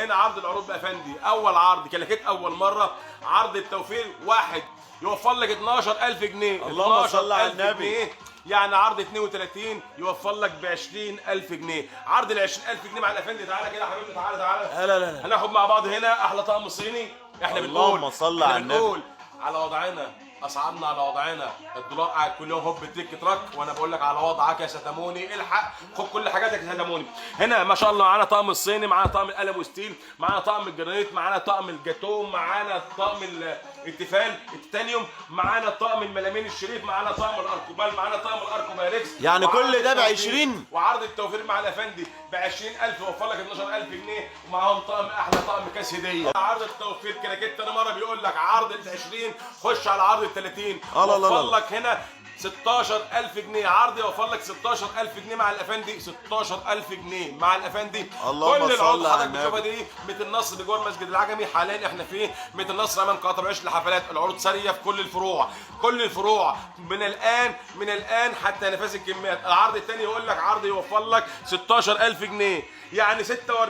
هنا عرض العروض بقى فندي، اول عرض كلاكيت اول مره، عرض التوفير واحد يوفر لك 12000 جنيه. اللهم صل على النبي. جنيه يعني عرض 32 يوفر لك ب 20000 جنيه. عرض ال 20000 جنيه مع الافندي. تعالى كده يا حبيبي، تعالى تعالى. لا هناخد مع بعض هنا احلى طقم صيني. احنا اللهم صل على النبي. بنقول على وضعنا، اسعارنا على وضعنا، الدولار قاعد كل يوم هوب تيك تراك، وانا بقول لك على وضعك يا ستاموني. الحق خد كل حاجاتك يا ستاموني. هنا ما شاء الله معانا طقم الصيني، معانا طقم القلم وستيل، معانا طقم الجرانيت، معانا طقم الجاتو، معانا طقم التيتانيوم، معانا طقم الملامين الشريف، معانا طقم الاركوبال، معانا طقم الاركوباليكس. يعني كل ده ب 20. وعرض التوفير مع الافندي ب 20000 يوفر لك 12000 جنيه، ومعاهم طقم احلى طقم كاس هديه. عرض التوفير كلاكيت تاني مره بيقول لك عرض ال 20 خش على عرض ال 30 يوفر لك هنا 16000 جنيه. عرض يوفر لك 16000 جنيه مع الافندي، 16000 جنيه مع الافندي. اللهم كل صل العروض على حضرتك بتشوفها النبي. دي ميت النصر بجوار مسجد العجمي. حاليا احنا في ميت النصر امام قطر عيش لحفلات. العروض ساريه في كل الفروع، كل الفروع من الان حتى نفاذ الكميات. العرض الثاني يقول لك عرض يوفر لك 16000 جنيه يعني 46